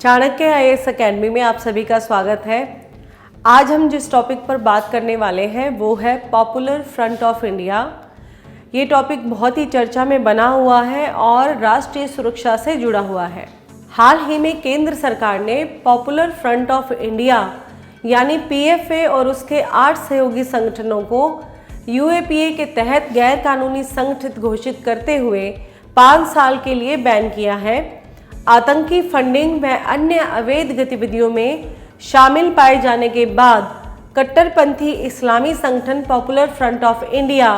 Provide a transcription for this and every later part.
Chanakya IAS academy में आप सभी का स्वागत है। आज हम जिस टॉपिक पर बात करने वाले हैं वो है पॉपुलर फ्रंट ऑफ इंडिया। ये टॉपिक बहुत ही चर्चा में बना हुआ है और राष्ट्रीय सुरक्षा से जुड़ा हुआ है। हाल ही में केंद्र सरकार ने पॉपुलर फ्रंट ऑफ इंडिया यानी पीएफए और उसके 8 सहयोगी संगठनों को यूएपीए के तहत गैर कानूनी संगठित घोषित करते हुए 5 साल के लिए बैन किया है। आतंकी फंडिंग व अन्य अवैध गतिविधियों में शामिल पाए जाने के बाद कट्टरपंथी इस्लामी संगठन पॉपुलर फ्रंट ऑफ इंडिया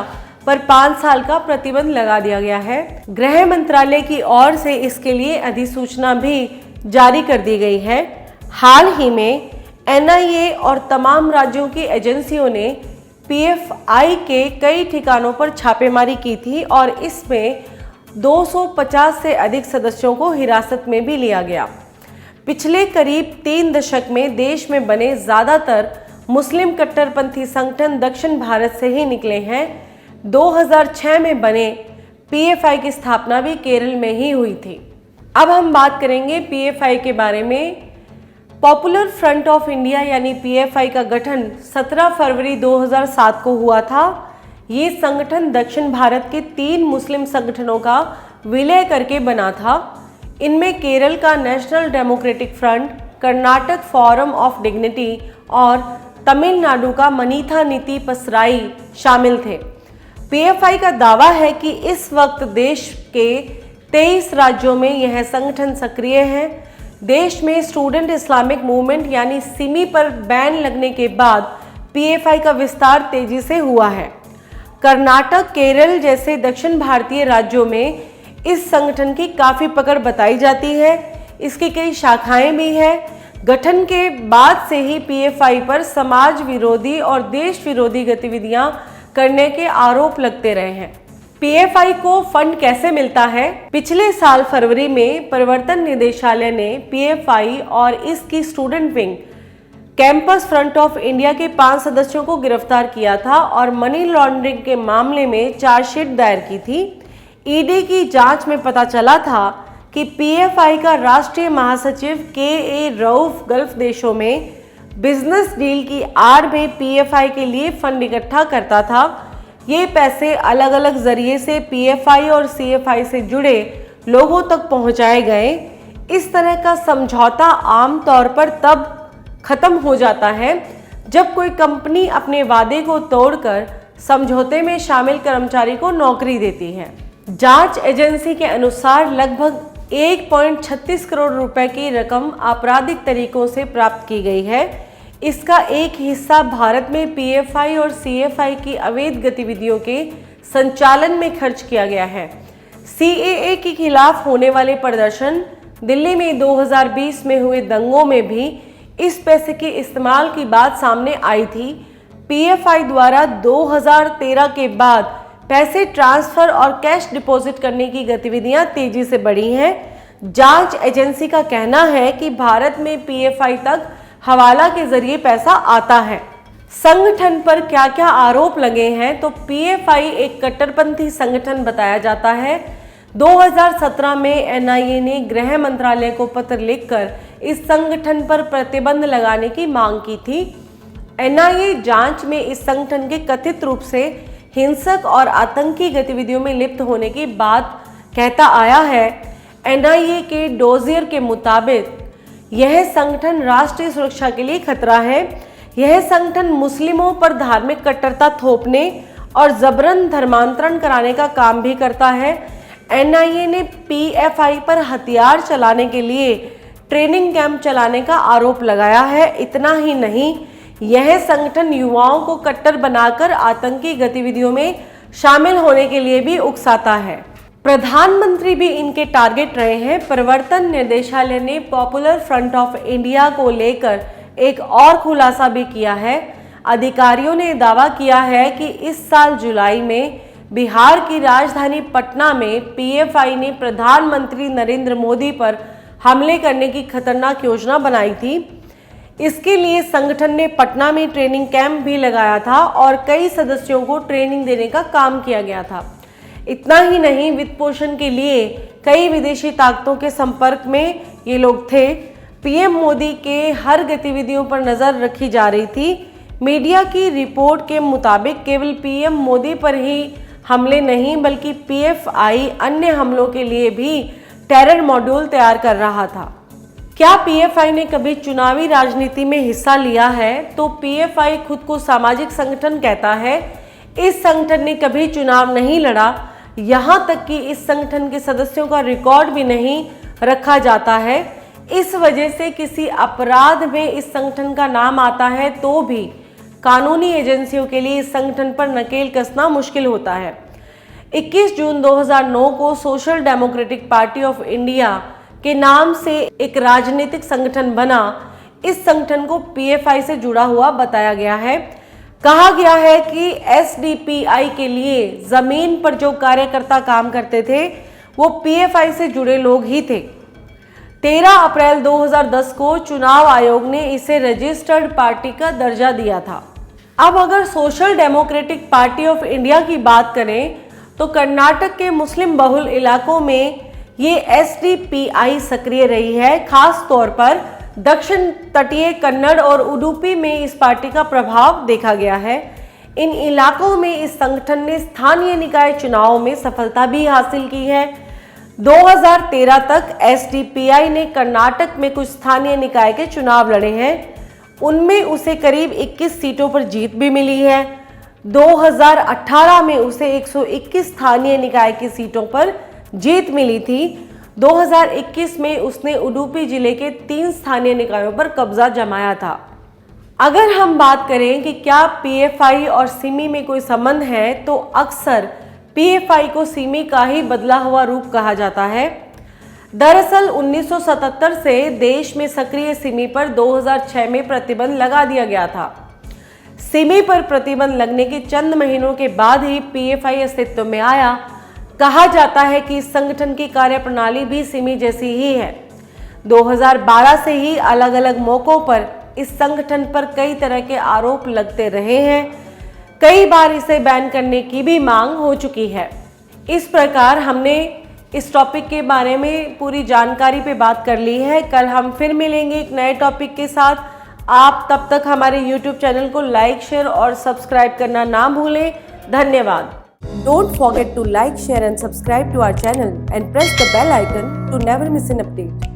पर 5 साल का प्रतिबंध लगा दिया गया है। गृह मंत्रालय की ओर से इसके लिए अधिसूचना भी जारी कर दी गई है। हाल ही में एनआईए और तमाम राज्यों की एजेंसियों ने पीएफआई के कई ठिकानों पर छापेमारी की थी और इसमें 250 से अधिक सदस्यों को हिरासत में भी लिया गया। पिछले करीब 3 दशक में देश में बने ज़्यादातर मुस्लिम कट्टरपंथी संगठन दक्षिण भारत से ही निकले हैं। 2006 में बने पीएफआई की स्थापना भी केरल में ही हुई थी। अब हम बात करेंगे पीएफआई के बारे में। पॉपुलर फ्रंट ऑफ इंडिया यानी पीएफआई का गठन 17 फरवरी 2007 को हुआ था। ये संगठन दक्षिण भारत के 3 मुस्लिम संगठनों का विलय करके बना था। इनमें केरल का national democratic front, Karnataka forum of dignity और तमिलनाडु का मनीथा नीति पसराई शामिल थे। पीएफआई का दावा है कि इस वक्त देश के 23 राज्यों में यह संगठन सक्रिय है। देश में स्टूडेंट इस्लामिक मूवमेंट यानी सिमी पर बैन लगने के बाद पीएफआई का विस्तार तेजी से हुआ है। कर्नाटक, केरल जैसे दक्षिण भारतीय राज्यों में इस संगठन की काफ़ी पकड़ बताई जाती है। इसकी कई शाखाएं भी हैं। गठन के बाद से ही पीएफआई पर समाज विरोधी और देश विरोधी गतिविधियां करने के आरोप लगते रहे हैं। पीएफआई को फंड कैसे मिलता है? पिछले साल फरवरी में प्रवर्तन निदेशालय ने पीएफआई और इसकी student wing campus front of India के 5 सदस्यों को गिरफ्तार किया था और मनी लॉन्ड्रिंग के मामले में चार्जशीट दायर की थी। ईडी की जांच में पता चला था कि पीएफआई का राष्ट्रीय महासचिव के रऊफ गल्फ देशों में बिजनेस डील की आड़ में पीएफआई के लिए फंड इकट्ठा करता था। ये पैसे अलग अलग जरिए से पीएफआई और सीएफआई से जुड़े लोगों तक पहुंचाए गए। इस तरह का समझौता आमतौर पर तब खत्म हो जाता है जब कोई कंपनी अपने वादे को तोड़कर समझौते में शामिल कर्मचारी को नौकरी देती है। जांच एजेंसी के अनुसार लगभग 1.36 करोड़ रुपए की रकम आपराधिक तरीकों से प्राप्त की गई है। इसका एक हिस्सा भारत में पीएफआई और सीएफआई की अवैध गतिविधियों के संचालन में खर्च किया गया है। सीएए के खिलाफ होने वाले प्रदर्शन, दिल्ली में 2020 में हुए दंगों में भी इस पैसे के इस्तेमाल की बात सामने आई थी। पीएफआई द्वारा 2013 के बाद पैसे ट्रांसफर और कैश डिपॉजिट करने की गतिविधियां तेजी से बढ़ी हैं। जांच एजेंसी का कहना है कि भारत में पीएफआई तक हवाला के जरिए पैसा आता है। संगठन पर क्या क्या आरोप लगे हैं? तो पीएफआई एक कट्टरपंथी संगठन बताया जाता है। 2017 में एनआईए ने गृह मंत्रालय को पत्र लिखकर इस संगठन पर प्रतिबंध लगाने की मांग की थी। एनआईए जांच में इस संगठन के कथित रूप से हिंसक और आतंकी गतिविधियों में लिप्त होने की बात कहता आया है। एनआईए के डोजियर के मुताबिक यह संगठन राष्ट्रीय सुरक्षा के लिए खतरा है। यह संगठन मुस्लिमों पर धार्मिक कट्टरता थोपने और जबरन धर्मांतरण कराने का काम भी करता है। एनआईए ने पीएफआई पर हथियार चलाने के लिए ट्रेनिंग कैंप चलाने का आरोप लगाया है। इतना ही नहीं, यह संगठन युवाओं को कट्टर बनाकर आतंकी गतिविधियों में शामिल होने के लिए भी उकसाता है। प्रधानमंत्री भी इनके टारगेट रहे हैं। प्रवर्तन निदेशालय ने पॉपुलर फ्रंट ऑफ इंडिया को लेकर एक और खुलासा भी किया है। अधिकारियों ने दावा किया है कि इस साल जुलाई में बिहार की राजधानी पटना में पीएफआई ने प्रधानमंत्री नरेंद्र मोदी पर हमले करने की खतरनाक योजना बनाई थी। इसके लिए संगठन ने पटना में ट्रेनिंग कैंप भी लगाया था और कई सदस्यों को ट्रेनिंग देने का काम किया गया था। इतना ही नहीं, वित्त पोषण के लिए कई विदेशी ताकतों के संपर्क में ये लोग थे। पीएम मोदी के हर गतिविधियों पर नजर रखी जा रही थी। मीडिया की रिपोर्ट के मुताबिक केवल पीएम मोदी पर ही हमले नहीं बल्कि पीएफआई अन्य हमलों के लिए भी टेरर मॉड्यूल तैयार कर रहा था। क्या पीएफआई ने कभी चुनावी राजनीति में हिस्सा लिया है? तो पीएफआई खुद को सामाजिक संगठन कहता है। इस संगठन ने कभी चुनाव नहीं लड़ा, यहाँ तक कि इस संगठन के सदस्यों का रिकॉर्ड भी नहीं रखा जाता है। इस वजह से किसी अपराध में इस संगठन का नाम आता है तो भी कानूनी एजेंसियों के लिए इस संगठन पर नकेल कसना मुश्किल होता है। 21 जून 2009 को social democratic party of India के नाम से एक राजनीतिक संगठन बना। इस संगठन को पीएफआई से जुड़ा हुआ बताया गया है। कहा गया है कि एसडीपीआई के लिए जमीन पर जो कार्यकर्ता काम करते थे वो पीएफआई से जुड़े लोग ही थे। 13 अप्रैल 2010 को चुनाव आयोग ने इसे रजिस्टर्ड पार्टी का दर्जा दिया था। अब अगर social democratic party of India की बात करें तो कर्नाटक के मुस्लिम बहुल इलाकों में ये एसडीपीआई सक्रिय रही है। खास तौर पर दक्षिण तटीय कन्नड़ और उडुपी में इस पार्टी का प्रभाव देखा गया है। इन इलाकों में इस संगठन ने स्थानीय निकाय चुनावों में सफलता भी हासिल की है। 2013 तक एसडीपीआई ने कर्नाटक में कुछ स्थानीय निकाय के चुनाव लड़े हैं, उनमें उसे करीब 21 सीटों पर जीत भी मिली है। 2018 में उसे 121 स्थानीय निकाय की सीटों पर जीत मिली थी। 2021 में उसने उडुपी जिले के 3 स्थानीय निकायों पर कब्जा जमाया था। अगर हम बात करें कि क्या पीएफआई और सिमी में कोई संबंध है तो अक्सर पीएफआई को सिमी का ही बदला हुआ रूप कहा जाता है। दरअसल 1977 से देश में सक्रिय सिमी पर 2006 में प्रतिबंध लगा दिया गया था। सिमी पर प्रतिबंध लगने के चंद महीनों के बाद ही पीएफआई अस्तित्व में आया। कहा जाता है कि इस संगठन की कार्यप्रणाली भी सिमी जैसी ही है। 2012 से ही अलग अलग मौकों पर इस संगठन पर कई तरह के आरोप लगते रहे हैं। कई बार इसे बैन करने की भी मांग हो चुकी है। इस प्रकार हमने इस टॉपिक के बारे में पूरी जानकारी पे बात कर ली है। कल हम फिर मिलेंगे एक नए टॉपिक के साथ। आप तब तक हमारे YouTube चैनल को लाइक, शेयर और सब्सक्राइब करना ना भूलें। धन्यवाद। Don't forget to like, share and subscribe to our channel and press the bell icon to never miss an update.